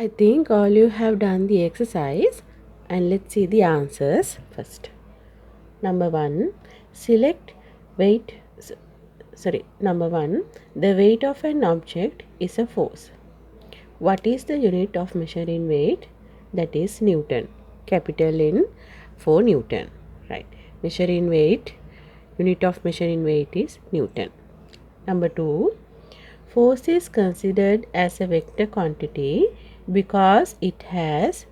I think all you have done the exercise, and let's see the answers first. Number 1, select weight. Number 1, the weight of an object is a force. What is the unit of measuring weight? That is Newton. Capital N for Newton. Right. Measuring weight, unit of measuring weight is Newton. Number 2, force is considered as a vector quantity because it has,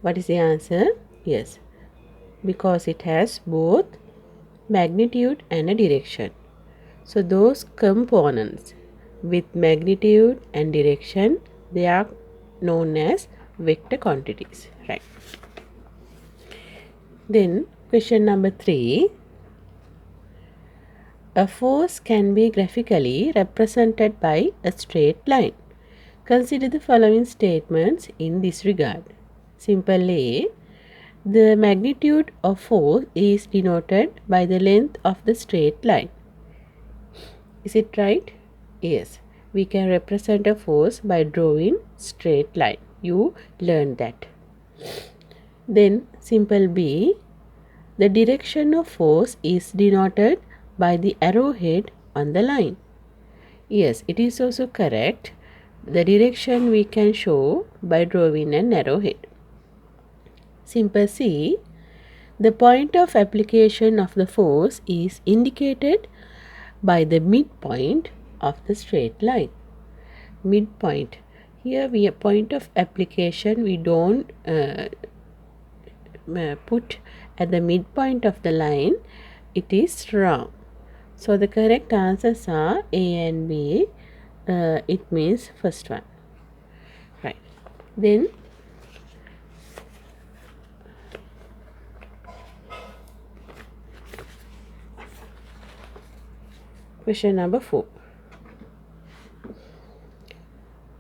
what is the answer? Yes, because it has both magnitude and a direction. So those components with magnitude and direction, they are known as vector quantities, right? Then question number 3, a force can be graphically represented by a straight line. Consider the following statements in this regard. Simple A, the magnitude of force is denoted by the length of the straight line. Is it right? Yes. We can represent a force by drawing straight line. You learned that. Then simple B, the direction of force is denoted by the arrowhead on the line. Yes, it is also correct. The direction we can show by drawing an arrowhead. Simple C, the point of application of the force is indicated by the midpoint of the straight line. Midpoint. Here we have point of application, we don't put at the midpoint of the line. It is wrong. So the correct answers are A and B. It means first one. Right. Then question number 4.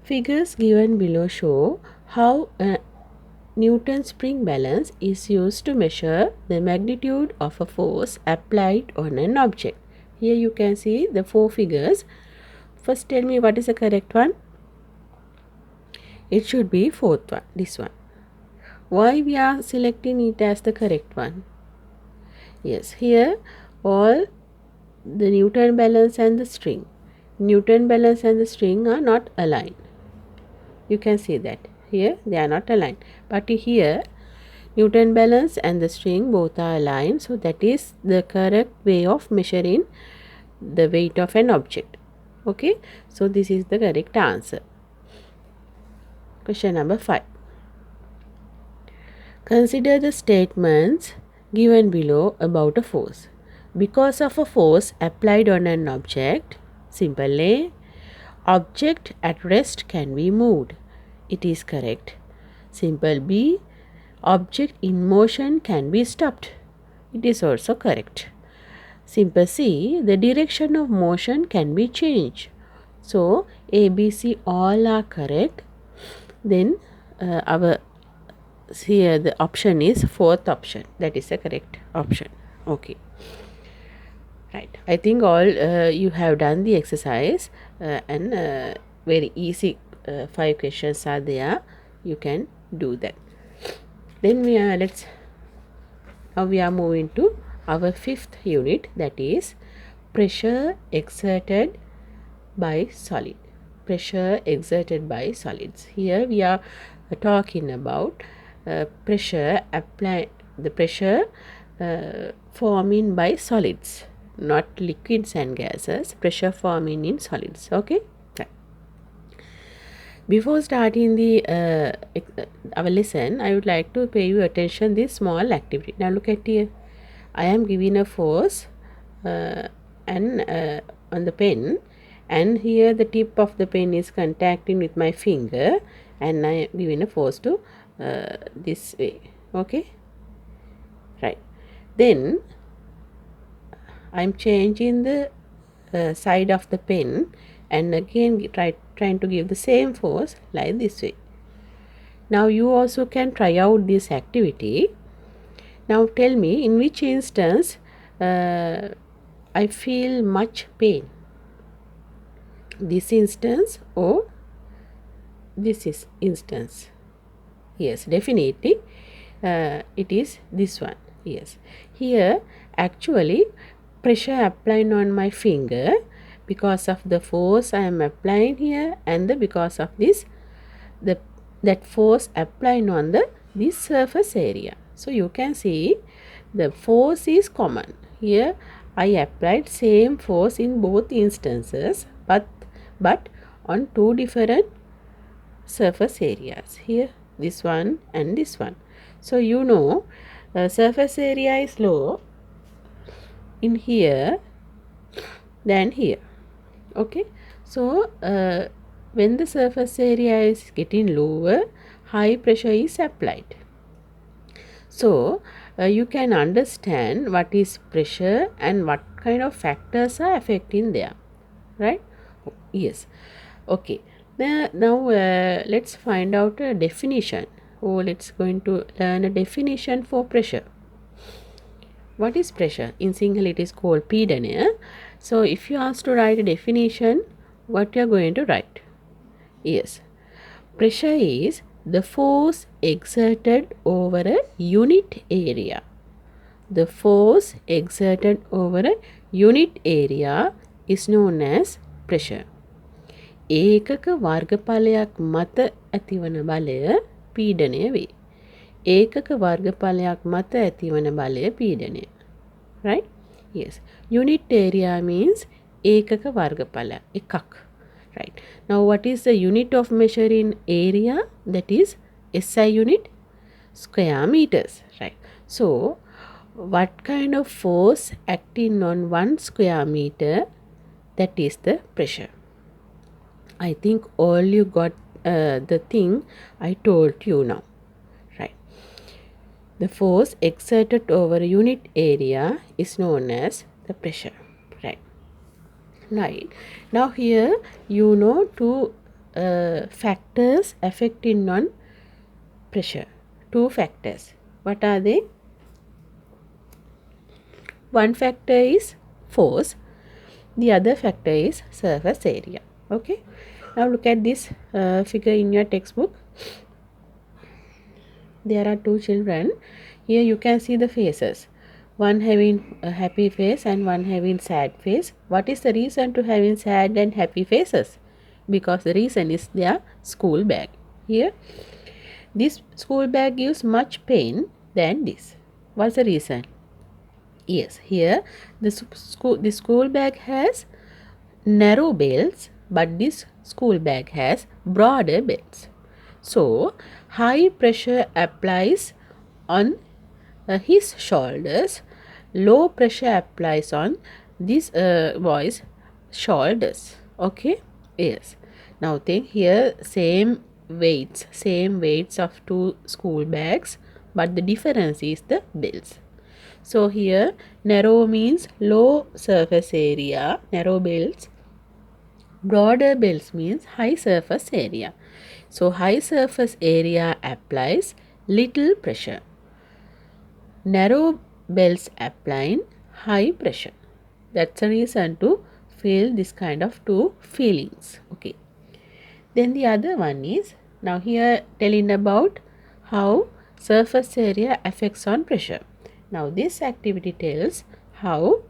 Figures given below show how Newton's spring balance is used to measure the magnitude of a force applied on an object. Here you can see the 4 figures. First tell me what is the correct one. It should be fourth one, this one. Why we are selecting it as the correct one? Yes, here all the Newton balance and the string. Newton balance and the string are not aligned. You can see that. Here they are not aligned. But here Newton balance and the string both are aligned. So that is the correct way of measuring the weight of an object. Okay. So this is the correct answer. Question number 5. Consider the statements given below about a force. Because of a force applied on an object, simple A, object at rest can be moved. It is correct. Simple B, object in motion can be stopped. It is also correct. Simple C, the direction of motion can be changed. So A, B, C all are correct. Then here the option is fourth option. That is the correct option. Okay. Right. I think all you have done the exercise and very easy 5 questions are there. You can do that. Then now we are moving to our 5th unit, that is pressure exerted by solid. Pressure exerted by solids. Here we are talking about pressure forming by solids, not liquids and gases. Pressure forming in solids. Okay. Right. Before starting the our lesson, I would like to pay you attention this small activity. Now look at here. I am giving a force and on the pen, and here the tip of the pen is contacting with my finger, and I am giving a force to this way. Okay. Right. Then I am changing the side of the pen and again trying to give the same force like this way. Now you also can try out this activity. Now tell me in which instance I feel much pain. This instance or this is instance. Yes, definitely it is this one. Yes, here actually pressure applying on my finger because of the force I am applying here, and because of this the that force applying on this surface area. So you can see the force is common. Here I applied same force in both instances, but on two different surface areas. Here this one and this one. So you know surface area is low in here than here. Okay, so when the surface area is getting lower, high pressure is applied. So you can understand what is pressure and what kind of factors are affecting there, right? Yes. Okay, now let's find out a definition. Let's going to learn a definition for pressure. What is pressure? In Sinhala it is called pidana. So if you ask to write a definition, what you are going to write? Yes, pressure is the force exerted over a unit area. The force exerted over a unit area is known as pressure. ඒකක වර්ගඵලයක් මත ඇතිවන බලය පීඩනය වේ. ඒකක වර්ගඵලයක් මත ඇතිවන බලය පීඩනය. Right? Yes. Unit area means ඒකක වර්ගඵල එකක්. Right. Now what is the unit of measuring area? That is SI unit, square meters. Right. So what kind of force acting on 1 square meter? That is the pressure. I think all you got the thing I told you now. Right. The force exerted over a unit area is known as the pressure. Right. Right. Now here you know two factors affecting on pressure. Two factors. What are they? One factor is force. The other factor is surface area. Okay. Now look at this figure in your textbook. There are two children. Here you can see the faces. One having a happy face and one having sad face. What is the reason to having sad and happy faces? Because the reason is their school bag. Here, this school bag gives much pain than this. What's the reason? Yes, here the school bag has narrow belts, but this school bag has broader belts. So high pressure applies on his shoulders, low pressure applies on this boy's shoulders. Okay, yes. Now think here same weights of two school bags, but the difference is the belts. So here narrow means low surface area, narrow belts. Broader belts means high surface area. So high surface area applies little pressure. Narrow belts applying high pressure. That's a reason to feel this kind of two feelings. Okay. Then the other one is now here telling about how surface area affects on pressure. Now this activity tells how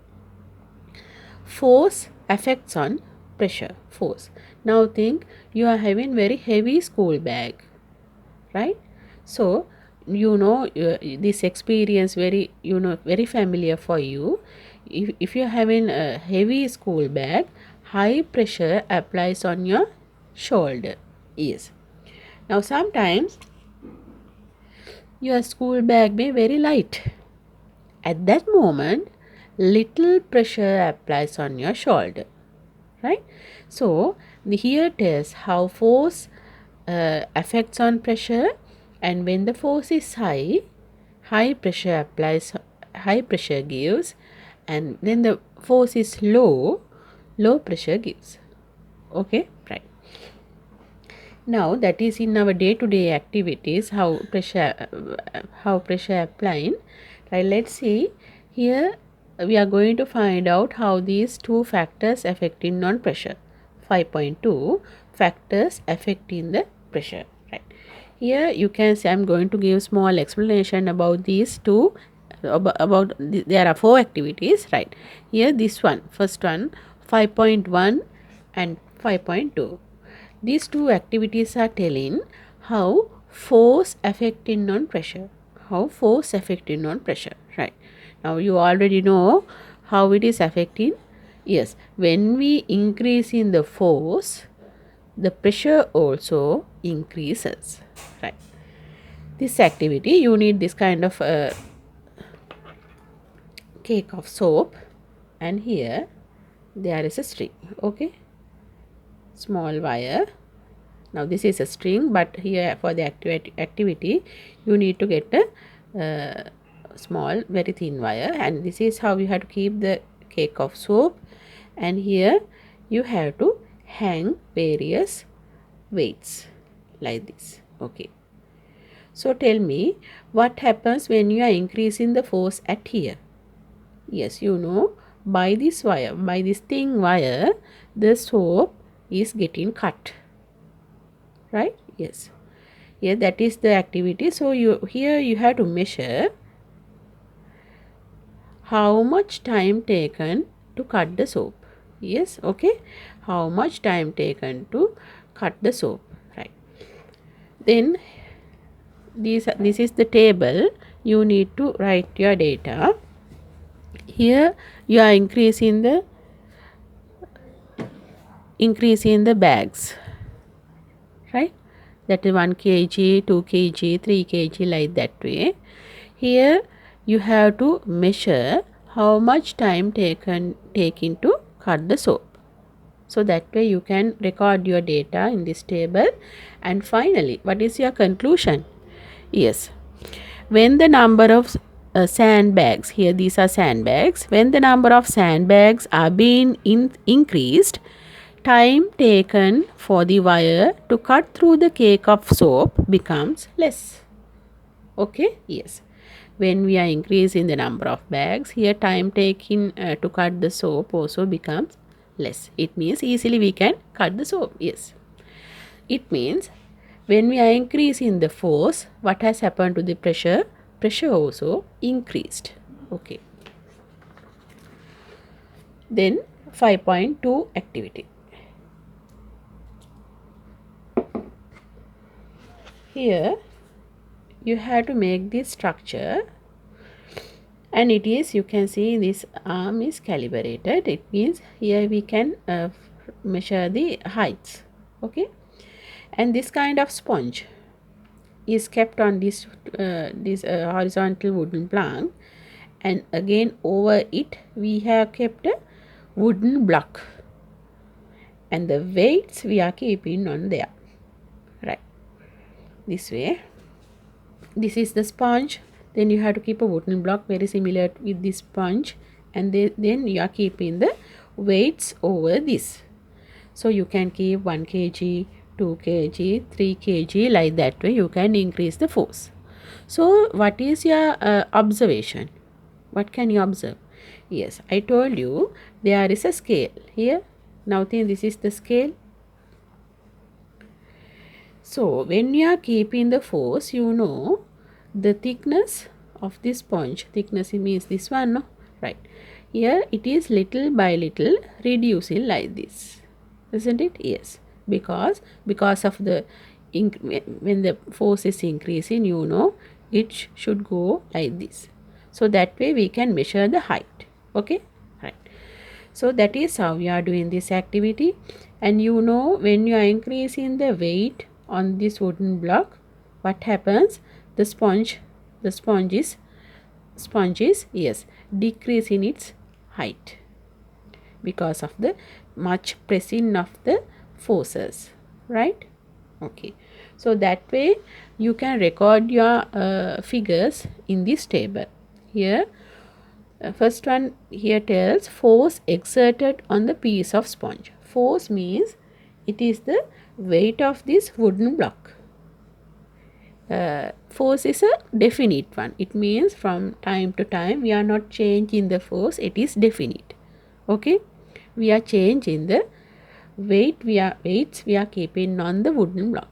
force affects on pressure. Force. Now think you are having very heavy school bag, right? So you know this experience very very familiar for you. If you are having a heavy school bag, high pressure applies on your shoulder. Yes. Now sometimes your school bag may very light. At that moment, little pressure applies on your shoulder, right? So here tells how force affects on pressure, and when the force is high, high pressure gives, and when the force is low, low pressure gives. Okay, right. Now that is in our day-to-day activities how pressure applying. Right, let's see here we are going to find out how these two factors affecting non-pressure. 5.2 factors affecting the pressure, right? Here you can see I'm going to give small explanation about these two, there are 4 activities, right? Here this one, first one, 5.1 and 5.2. These two activities are telling how force affecting on pressure, right? Now you already know how it is affecting. Yes, when we increase in the force, the pressure also increases, right? This activity, you need this kind of cake of soap, and here there is a string, okay, small wire. Now this is a string, but here for the activity you need to get a small very thin wire, and this is how you have to keep the cake of soap. And here you have to hang various weights like this, okay. So tell me, what happens when you are increasing the force at here? Yes, you know, by this wire, by this thin wire, the soap is getting cut, right? Yes, here that is the activity. So here you have to measure how much time taken to cut the soap. Yes, okay, how much time taken to cut the soap, right? Then this is the table. You need to write your data. Here you are increasing the bags, right? That is 1 kg, 2 kg, 3 kg, like that way. Here you have to measure how much time taken to cut the soap. So that way you can record your data in this table. And finally, what is your conclusion? Yes, when the number of sandbags, here these are sandbags, when the number of sandbags are being increased, time taken for the wire to cut through the cake of soap becomes less. Okay, yes. When we are increasing the number of bags, here time taken to cut the soap also becomes less. It means easily we can cut the soap. Yes. It means when we are increasing the force, what has happened to the pressure? Pressure also increased. Okay. Then 5.2 activity. Here you have to make this structure, and it is, you can see this arm is calibrated. It means here we can measure the heights, okay. And this kind of sponge is kept on this horizontal wooden plank, and again over it we have kept a wooden block, and the weights we are keeping on there, right? This way. This is the sponge. Then you have to keep a wooden block very similar with this sponge, and then you are keeping the weights over this. So you can keep 1 kg, 2 kg, 3 kg, like that way you can increase the force. So what is your observation? What can you observe? Yes, I told you there is a scale here. Now think this is the scale. So when you are keeping the force, you know the thickness of this sponge. Thickness means this one, no? Right. Here it is little by little reducing like this, isn't it? Yes. Because of the when the force is increasing, you know it should go like this. So that way we can measure the height. Okay. Right. So that is how we are doing this activity. And you know when you are increasing the weight on this wooden block, what happens? The sponge is yes, decrease in its height because of the much pressing of the forces, right? Okay, so that way you can record your figures in this table. Here first one here tells force exerted on the piece of sponge. Force means it is the weight of this wooden block. Force is a definite one. It means from time to time we are not changing the force, it is definite. Okay, we are changing the weights we are keeping on the wooden block.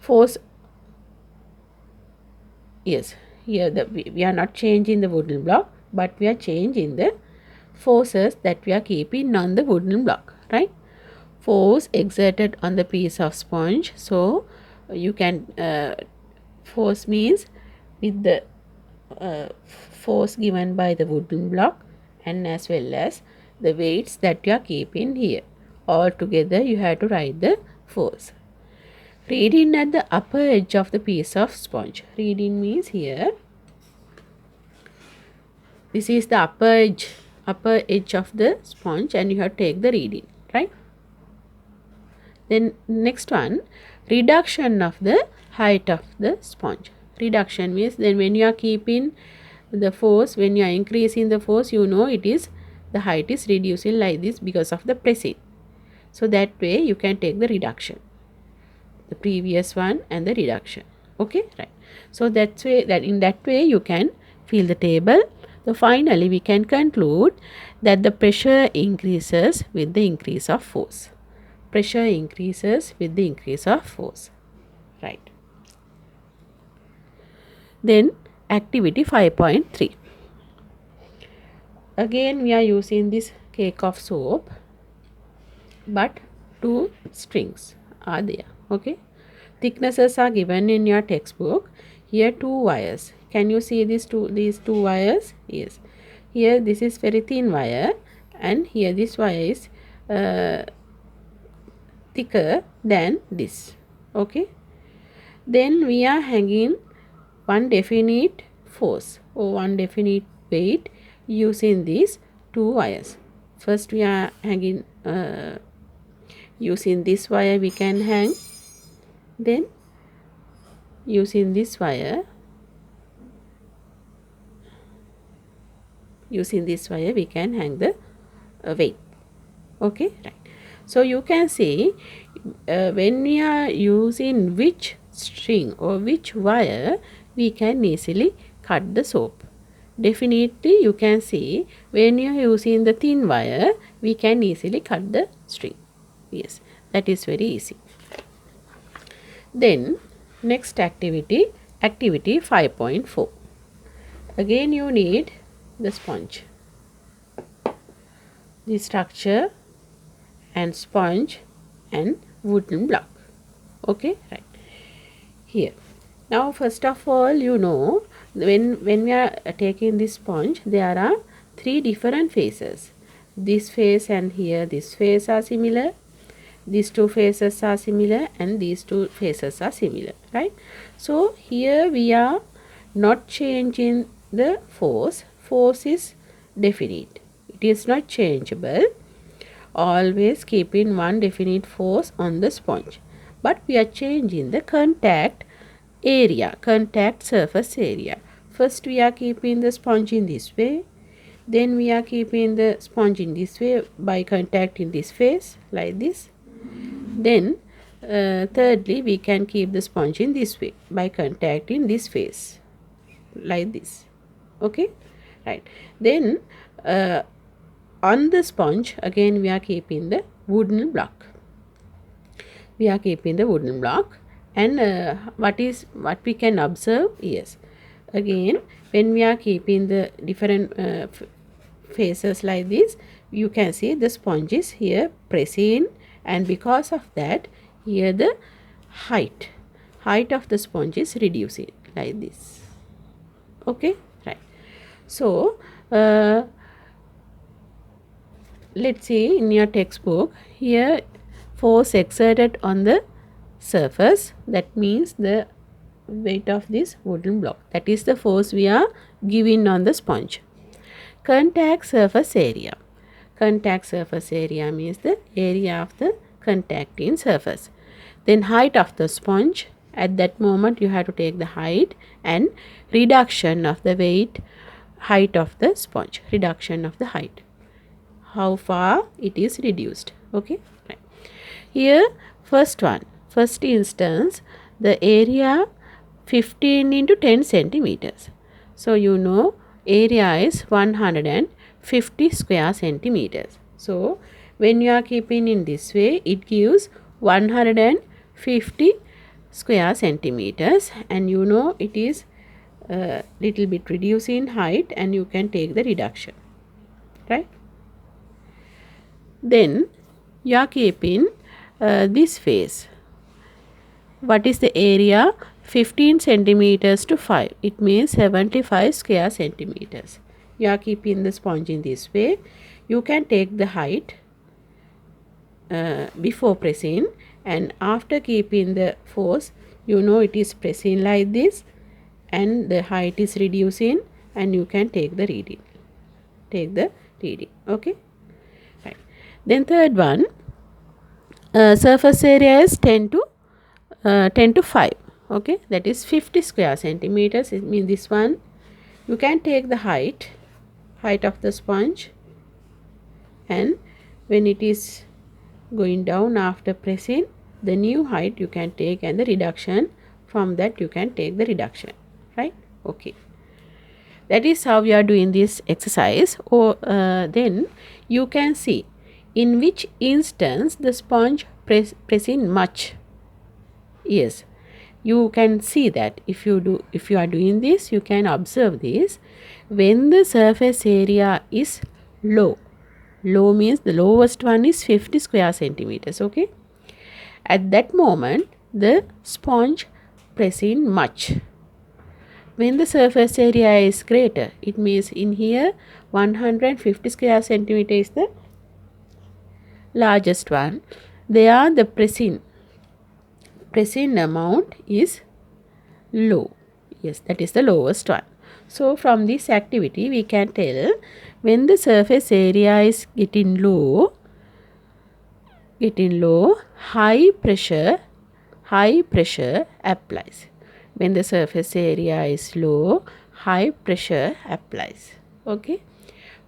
force, yes, here we are not changing the wooden block, but we are changing the forces that we are keeping on the wooden block, right? Force exerted on the piece of sponge. So you can force means with the force given by the wooden block, and as well as the weights that you are keeping here. All together you have to write the force. Reading at the upper edge of the piece of sponge. Reading means here, this is the upper edge of the sponge, and you have to take the reading, right? Then next one, reduction of the height of the sponge. Reduction means then when you are keeping the force, when you are increasing the force, you know it is the height is reducing like this because of the pressing. So that way you can take the reduction, the previous one and the reduction. Okay, right. So that's way, that in that way you can fill the table. So finally we can conclude that the pressure increases with the increase of force. Pressure increases with the increase of force, right? Then activity 5.3. Again we are using this cake of soap, but 2 strings are there. Okay, thicknesses are given in your textbook. Here 2 wires. Can you see these two wires? Yes. Here this is very thin wire, and here this wire is thicker than this. Okay, then we are hanging one definite force or one definite weight using these 2 wires. First we are hanging using this wire we can hang, then using this wire we can hang the weight. Okay, right. So you can see when we are using which string or which wire, we can easily cut the soap. Definitely you can see when you are using the thin wire, we can easily cut the string. Yes, that is very easy. Then next activity, activity 5.4. Again you need the sponge, the structure and sponge and wooden block. Okay, right. Here now first of all, you know, when we are taking this sponge, there are 3 different faces. This face and here this face are similar, these 2 faces are similar, and these 2 faces are similar, right? So here we are not changing the force. Force is definite, it is not changeable. Always keeping one definite force on the sponge, but we are changing the contact area, contact surface area. First we are keeping the sponge in this way, then we are keeping the sponge in this way by contacting this face like this. Then thirdly we can keep the sponge in this way by contacting this face like this. Okay, right. Then on the sponge again we are keeping the wooden block. We are keeping the wooden block, and what we can observe, yes, again when we are keeping the different faces like this, you can see the sponge is here pressing, and because of that here the height of the sponge is reducing like this. Okay, right. So let's see in your textbook, here force exerted on the surface, that means the weight of this wooden block, that is the force we are giving on the sponge. Contact surface area. Contact surface area means the area of the contacting surface. Then height of the sponge, at that moment you have to take the height, and reduction of the weight, height of the sponge, reduction of the height, how far it is reduced. Okay, right. Here first instance, the area 15 into 10 centimeters. So you know area is 150 square centimeters. So when you are keeping in this way, it gives 150 square centimeters, and you know it is little bit reduced in height, and you can take the reduction, right? Then you are keeping this face. What is the area? 15 centimeters to 5. It means 75 square centimeters. You are keeping the sponge in this way. You can take the height before pressing, and after keeping the force, you know it is pressing like this, and the height is reducing, and you can take the reading. Okay, right. Then third one, surface area is 10 to 5. Okay, that is 50 square centimeters. It means this one. You can take the height of the sponge, and when it is going down after pressing, the new height you can take, and the reduction from that you can take the reduction, right? Okay, that is how we are doing this exercise. Or then you can see in which instance the sponge pressing much. Yes, you can see that if you are doing this, you can observe this. When the surface area is low means the lowest one is 50 square centimeters. Okay, at that moment the sponge pressing much. When the surface area is greater, it means in here 150 square centimeter is the largest one. There the pressing amount is low. Yes, that is the lowest one. So from this activity we can tell, when the surface area is getting low, high pressure applies. When the surface area is low, high pressure applies. Okay,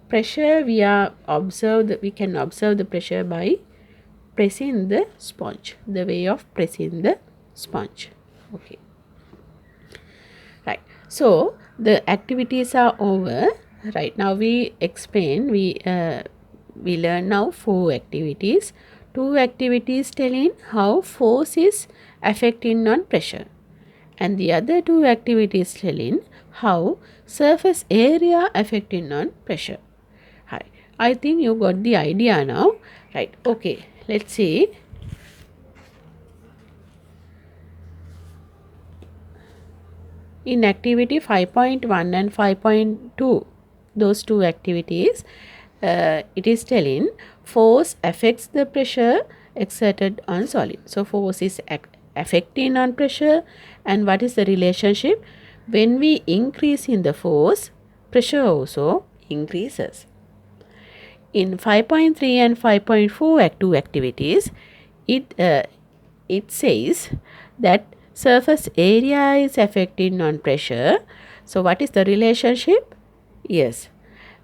pressure we can observe the pressure by pressing the sponge, the way of pressing the sponge. Okay, right. So the activities are over. Right now we learn now 4 activities. 2 activities telling how force is affecting on pressure, and the other 2 activities telling how surface area affecting on pressure. Hi, I think you got the idea now, right? Okay, let's see. In activity 5.1 and 5.2, those 2 activities, it is telling force affects the pressure exerted on solid. So force is affecting on pressure, and what is the relationship? When we increase in the force, pressure also increases. In 5.3 and 5.4 2 activities, it says that surface area is affecting on pressure. So what is the relationship? Yes,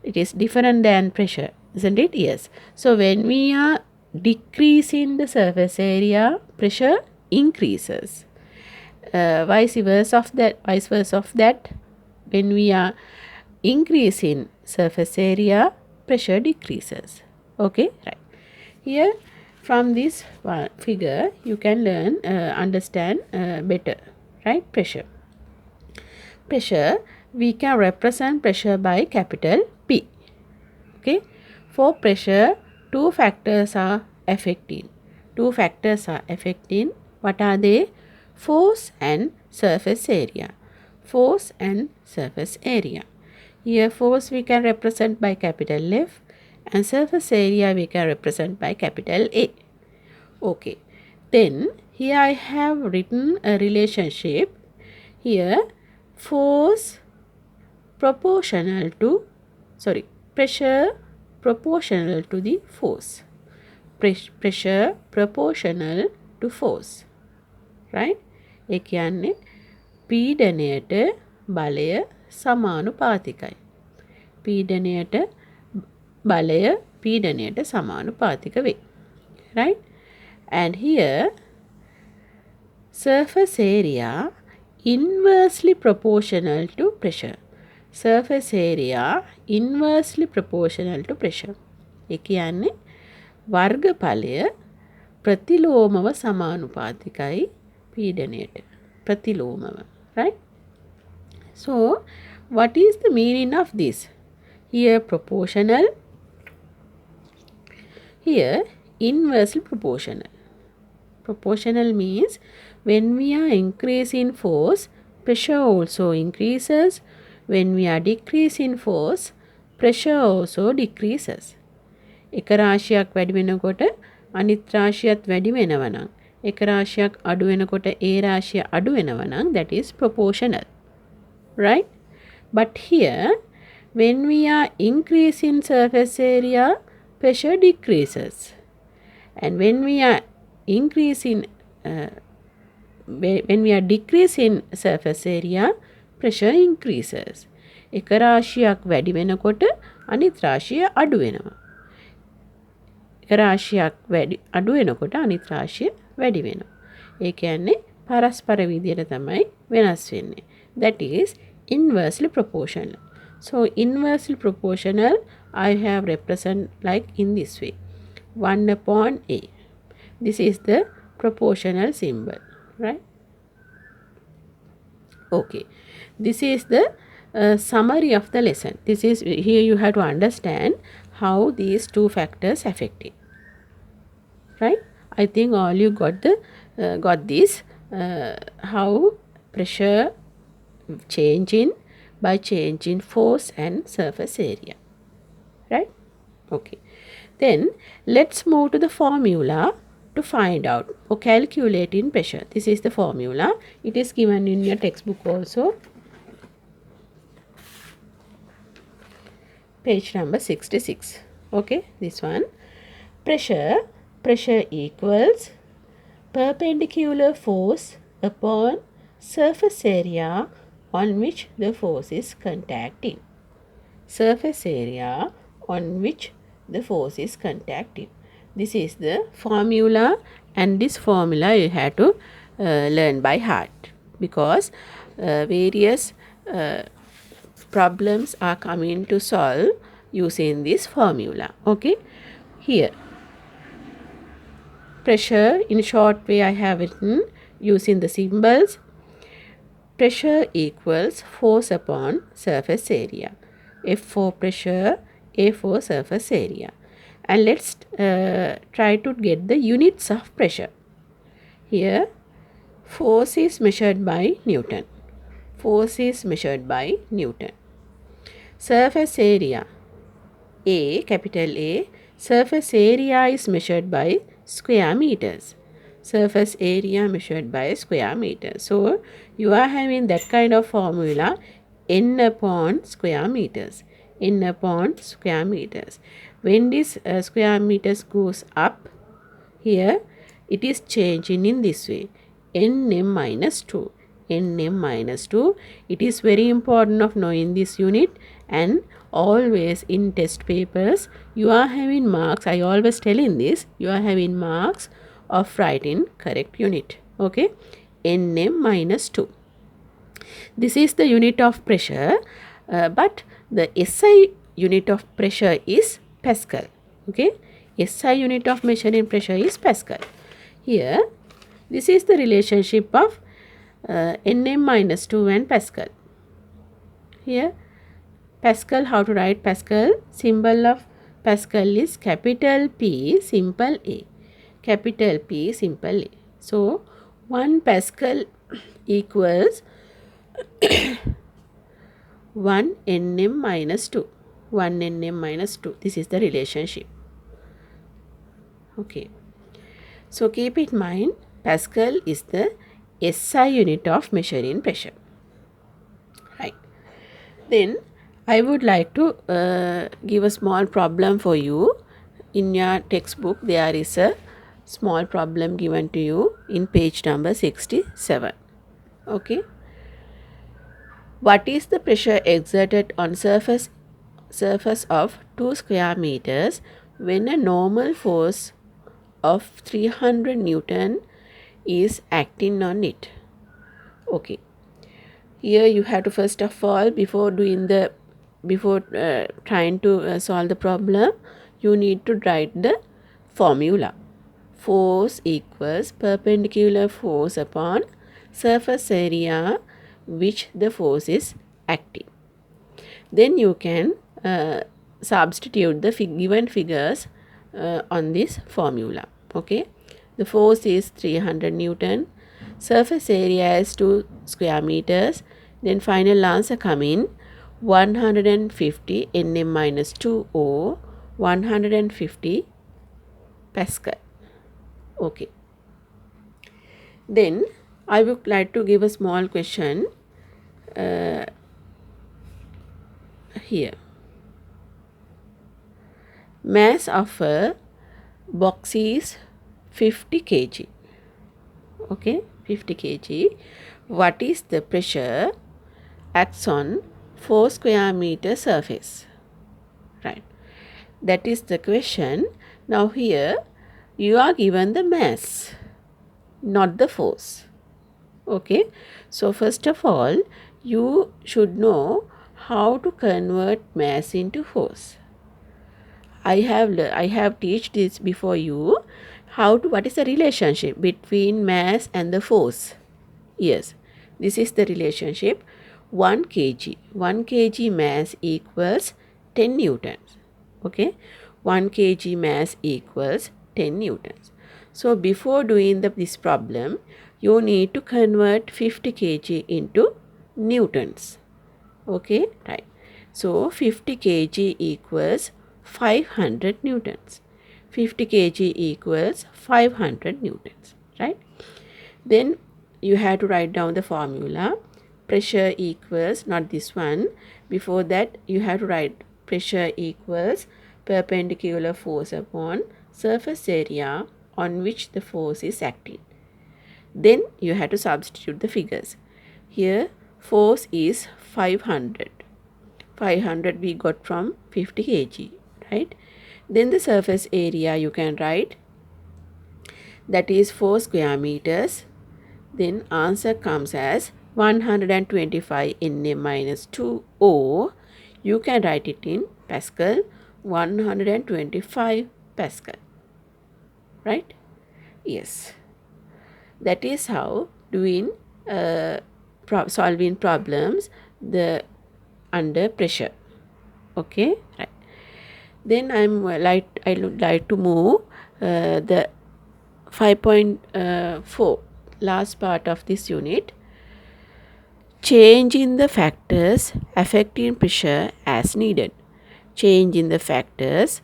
it is different than pressure, isn't it? Yes. So when we are decreasing the surface area, pressure increases. Vice versa of that, when we are increasing surface area, pressure decreases. Okay, right. Here from this figure you can understand better, right? Pressure we can represent pressure by capital P. Okay, for pressure 2 factors are affecting. What are they? Force and surface area. Here force we can represent by capital F, and surface area we can represent by capital A. Okay, then here I have written a relationship. Here pressure proportional to the force. Pressure proportional to force, right? ඒ කියන්නේ පීඩනයට බලය සමානුපාතිකයි. පීඩනයට සමානුපාතික වේ. Right? And here surface area inversely proportional to pressure. Surface area inversely proportional to pressure. ඒ කියන්නේ වර්ගඵලය ප්‍රතිලෝමව සමානුපාතිකයි පීඩනයට ප්‍රතිලෝමව. Right? So, what is the meaning of this? Here proportional, here inversely proportional. Proportional means when we are increasing force, pressure also increases. When we are decreasing force, pressure also decreases. එක රාශියක් වැඩි වෙනකොට අනිත් රාශියත් වැඩි වෙනවා නම් එක රාශියක් අඩු වෙනකොට ඒ රාශිය අඩු වෙනවා නම් that is proportional. Right? But here when we are increasing surface area, pressure decreases. And when we are increasing when we are decreasing surface area, pressure increases. එක රාශියක් වැඩි වෙනකොට අනිත් රාශිය අඩු වෙනවා. එක රාශියක් අඩු වෙනකොට අනිත් රාශිය වැඩි වෙනවා. ඒ කියන්නේ පරස්පර විදියට තමයි වෙනස් වෙන්නේ. That is inversely proportional. So inversely proportional I have represent like in this way. 1 upon A. This is the proportional symbol. Right? Okay. This is the summary of the lesson. This is here you have to understand how these two factors affect it. Right? I think all you got this how pressure changing by changing force and surface area. Right? Okay. Then let's move to the formula to find out or calculating pressure. This is the formula. It is given in your textbook also. Page number 66. Okay, this one. Pressure equals perpendicular force upon surface area on which the force is contacting. Surface area on which the force is contacting. This is the formula, and this formula you have to learn by heart because various problems are coming to solve using this formula. Okay, here pressure in short way I have written using the symbols. Pressure equals force upon surface area. F for pressure, A for surface area. And let's try to get the units of pressure. Here force is measured by Newton. Force is measured by Newton. Surface area A, capital A, surface area is measured by square meters. Surface area measured by square meters. So you are having that kind of formula, n upon square meters. N upon square meters. When this square meters goes up, here it is changing in this way, nm minus 2. nm minus 2. It is very important of knowing this unit, and always in test papers you are having marks. I always tell in this, you are having marks of writing correct unit. Okay, nm minus 2. This is the unit of pressure, but the SI unit of pressure is Pascal. Okay, SI unit of measuring pressure is Pascal. Here this is the relationship of nm minus 2 and Pascal. Here Pascal, how to write Pascal? Symbol of Pascal is capital P simple A. Capital P simple A. So 1 Pascal equals 1 nm minus 2. 1 nm minus 2. This is the relationship. Okay. So keep in mind, Pascal is the SI unit of measuring pressure. Right. Then I would like to give a small problem for you. In your textbook there is a small problem given to you in page number 67. Okay. What is the pressure exerted on surface of 2 square meters when a normal force of 300 Newton is acting on it? Okay. Here you have to first of all, before trying to solve the problem, you need to write the formula. force equals perpendicular force upon surface area which the force is acting. Then you can substitute the given figures on this formula. Okay, the force is 300 Newton, surface area is 2 square meters, then final answer come in 150 Nm minus 2 or 150 Pascal. Okay, then I would like to give a small question here. Mass of a box is 50 kg. Okay, 50 kg. What is the pressure acts on 4 square meter surface? Right, that is the question. Now here you are given the mass, not the force. Okay, so first of all you should know how to convert mass into force. I have teach this before you what is the relationship between mass and the force. Yes, this is the relationship. 1 kg mass equals 10 newtons. Okay, 1 kg mass equals 10 newtons. So before doing this problem, you need to convert 50 kg into newtons. Okay, right. So 50 kg equals 500 newtons. 50 kg equals 500 newtons, right? Then you have to write down the formula. Pressure equals, not this one, before that you have to write pressure equals perpendicular force upon surface area on which the force is acting. Then you have to substitute the figures. Here force is 500. 500 we got from 50 kg, right? Then the surface area you can write, that is 4 square meters. Then answer comes as 125 Nm minus 2, or you can write it in Pascal, 125 Pascal, right? Yes, that is how doing solving problems under pressure. Okay, right. Then I would like to move the 5.4 last part of this unit. Change in the factors affecting pressure as needed. Change in the factors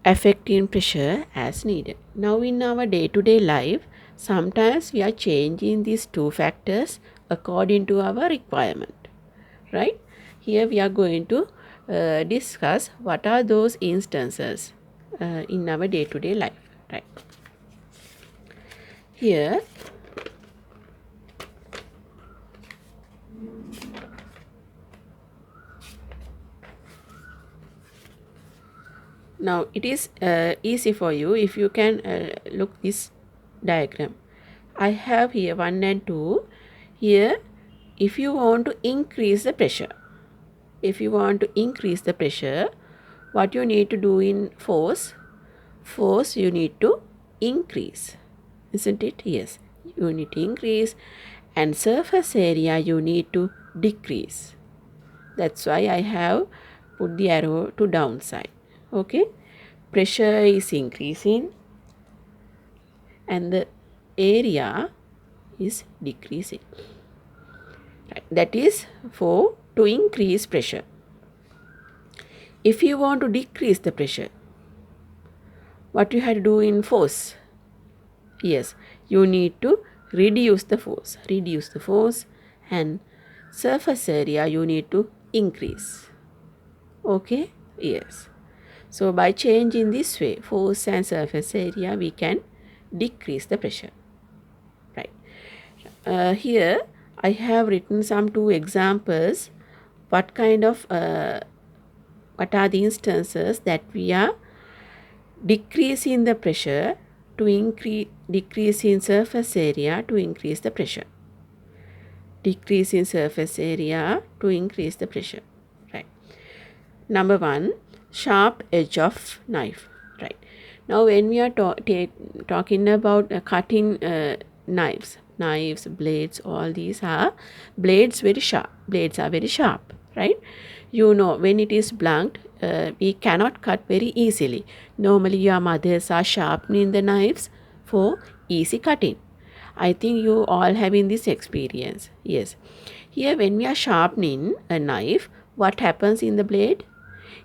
affecting pressure as needed. Now in our day-to-day life, sometimes we are changing these two factors according to our requirement, right? Here we are going to discuss what are those instances in our day-to-day life, right? Here now it is easy for you if you can look this diagram. I have here 1 and 2. Here if you want to increase the pressure, what you need to do in force you need to increase, isn't it? Yes, you need to increase, and surface area you need to decrease. That's why I have put the arrow to downside. Okay, pressure is increasing and the area is decreasing, right? That is to increase pressure. If you want to decrease the pressure, what you have to do in force? Yes, you need to reduce the force, and surface area you need to increase. Okay, yes. So by changing this way, force and surface area, we can decrease the pressure, right? Here I have written some 2 examples. What are the instances that we are decreasing the pressure to decrease in surface area to increase the pressure. Decrease in surface area to increase the pressure, right? Number 1, sharp edge of knife, right? Now when we are talking about cutting knives, blades, all these are blades are very sharp, right? You know, when it is blunt, we cannot cut very easily. Normally your mothers are sharpening the knives for easy cutting. I think you all having this experience. Yes. Here when we are sharpening a knife, what happens in the blade?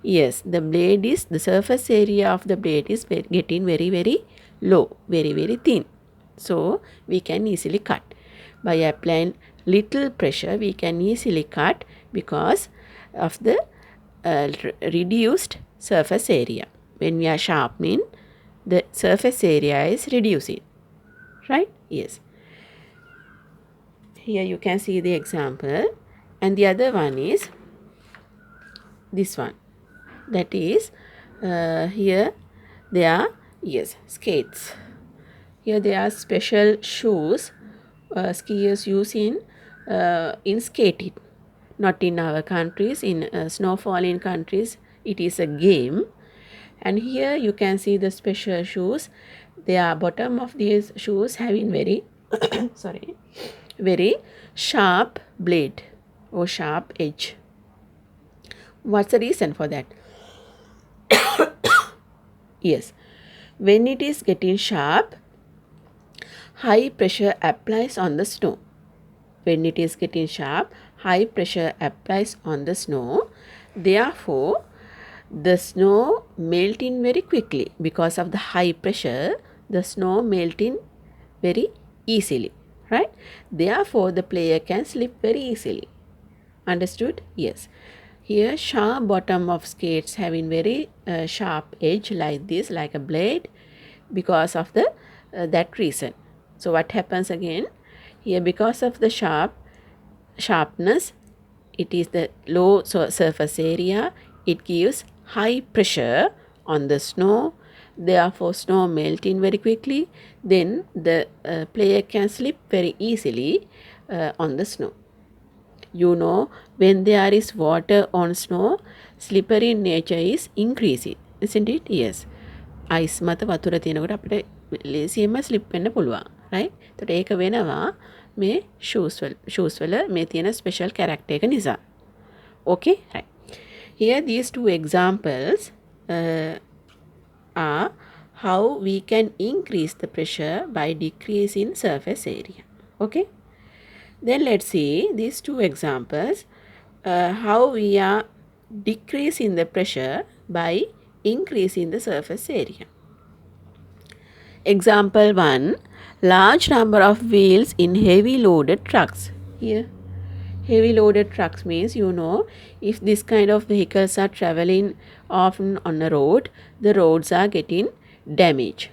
Yes, the surface area of the blade is getting very low, very thin. So we can easily cut. By applying little pressure, we can easily cut because of the reduced surface area. When we are sharpening, the surface area is reducing. Right? Yes. Here you can see the example. And the other one is this one. That is, here they are, yes, skates. Here they are special shoes skiers use in skating. Not in our countries, in snowfalling countries, it is a game. And here you can see the special shoes. The bottom of these shoes having very sorry, very sharp blade or sharp edge. What's the reason for that? Yes, when it is getting sharp, high pressure applies on the snow. When it is getting sharp, high pressure applies on the snow. Therefore, the snow melting very quickly. Because of the high pressure, the snow melting very easily, right? Therefore, the player can slip very easily. Understood? Yes. Here, sharp bottom of skates having very sharp edge like this, like a blade, because of the that reason. So what happens again? Here, because of the sharpness, it is the low surface area. It gives high pressure on the snow. Therefore, snow melting very quickly. Then the player can slip very easily on the snow. You know, when there is water on snow, slippery nature is increasing, isn't it? Yes. Ice මත වතුර තියෙනකොට අපිට ලේසියෙන්ම slip වෙන්න පුළුවන්, right? එතකොට ඒක වෙනවා මේ shoes වල මේ තියෙන special character එක නිසා. Okay, right. Here these two examples are how we can increase the pressure by decreasing surface area. Okay. Then let's see these two examples, how we are decreasing the pressure by increasing the surface area. Example 1, large number of wheels in heavy loaded trucks. Here, heavy loaded trucks means, you know, if this kind of vehicles are traveling often on a road, the roads are getting damaged.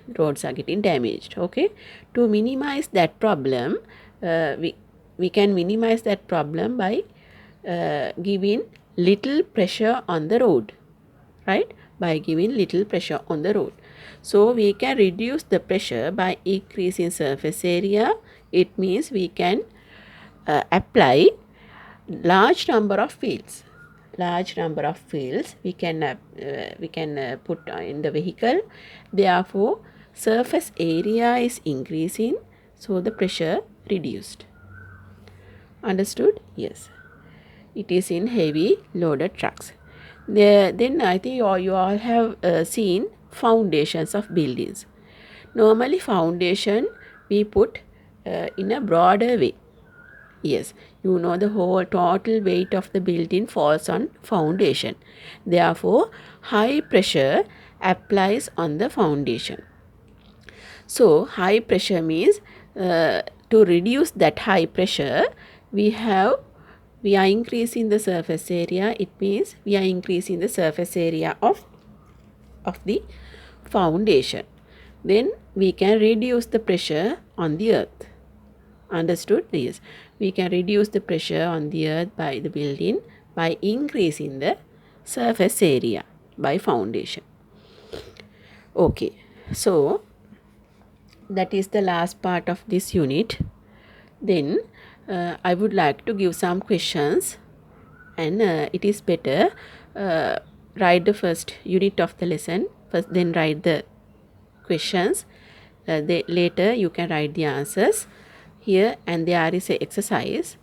Okay. To minimize that problem, we can minimize that problem by giving little pressure on the road, right? By giving little pressure on the road. So we can reduce the pressure by increasing surface area. It means we can apply large number of wheels. We can put in the vehicle. Therefore, surface area is increasing, so the pressure reduced. Understood? Yes. It is in heavy loaded trucks. Then I think you all have seen foundations of buildings. Normally foundation we put in a broader way. Yes, you know, the whole total weight of the building falls on foundation. Therefore, high pressure applies on the foundation. So high pressure means to reduce that high pressure, we are increasing the surface area. It means we are increasing the surface area of the foundation. Then we can reduce the pressure on the earth. Understood? Yes. We can reduce the pressure on the earth by the building by increasing the surface area by foundation. Okay. So that is the last part of this unit. Then I would like to give some questions, and it is better write the first unit of the lesson first, then write the questions. Later you can write the answers here, and there is a exercise,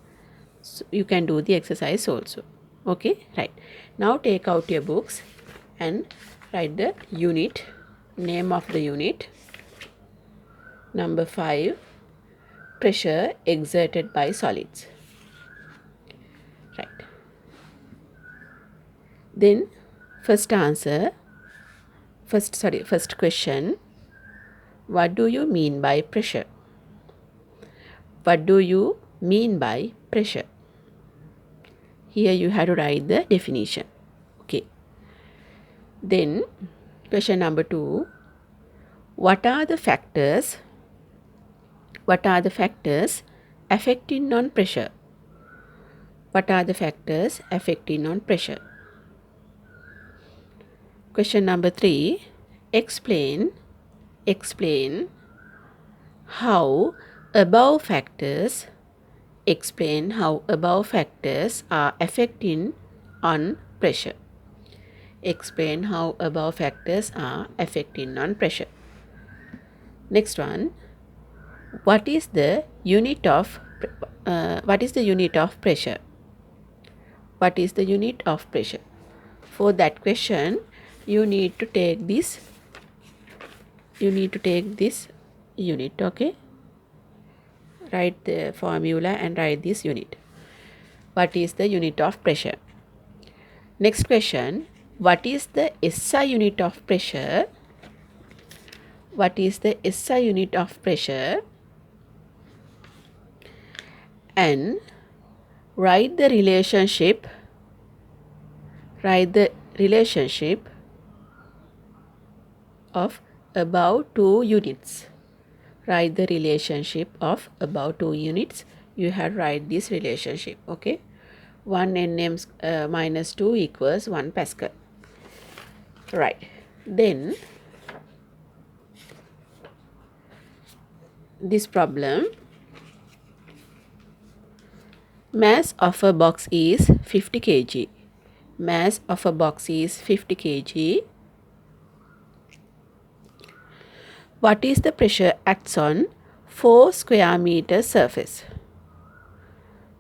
so you can do the exercise also. Okay, right. Now take out your books and write the unit, name of the unit. Number 5, pressure exerted by solids. Right. Then first question, what do you mean by pressure? What do you mean by pressure? Here you have to write the definition. Okay. Then question number 2, what are the factors affecting on pressure? What are the factors affecting on pressure? Question number 3, explain how above factors are affecting on pressure. Explain how above factors are affecting on pressure. Next one, what is the unit of pressure? What is the unit of pressure? For that question, you need to take this unit. Okay, write the formula and write this unit. What is the unit of pressure? Next question, what is the SI unit of pressure? What is the SI unit of pressure? And write the relationship of above 2 units. Write the relationship of above 2 units. You have to write this relationship. Okay, 1 Nm minus 2 equals 1 Pascal. Right. Then this problem, mass of a box is 50 kg. Mass of a box is 50 kg. What is the pressure acts on 4 square meter surface?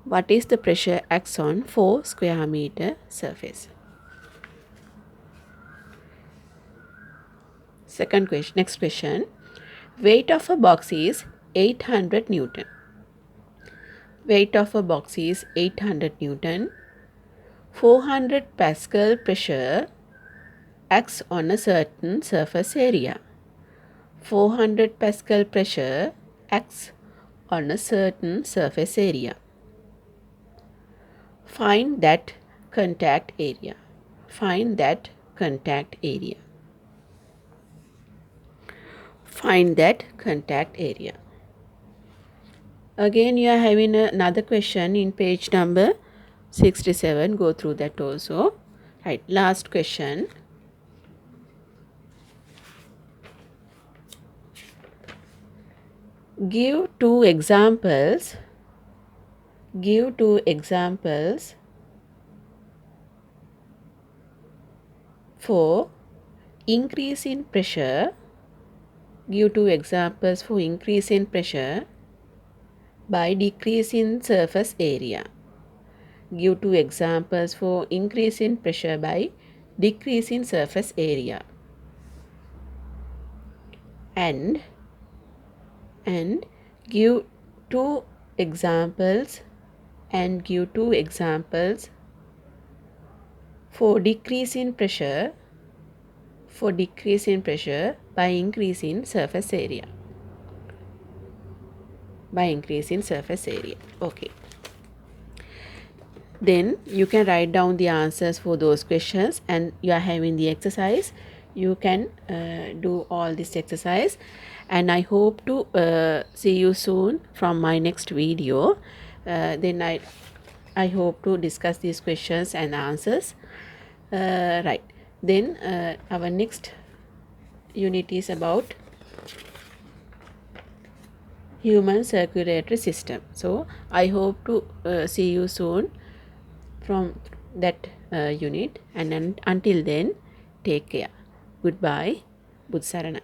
What is the pressure acts on 4 square meter surface? Next question. Weight of a box is 800 Newton. Weight of a box is 800 Newton. 400 Pascal pressure acts on a certain surface area. 400 Pascal pressure acts on a certain surface area. Find that contact area. Find that contact area. Find that contact area. Again, you are having another question in page number 67. Go through that also. Right. Last question. Give two examples for increase in pressure. Give 2 examples for increase in pressure by decrease in surface area. Give 2 examples for increase in pressure by decrease in surface area. And give 2 examples for decrease in pressure by increase in surface area. Okay. Then you can write down the answers for those questions, and you are having the exercise. You can do all this exercise, and I hope to see you soon from my next video. Then I hope to discuss these questions and answers. Right. Then our next unit is about human circulatory system. So I hope to see you soon from that unit, and until then, take care. Goodbye. Buddh Saranai.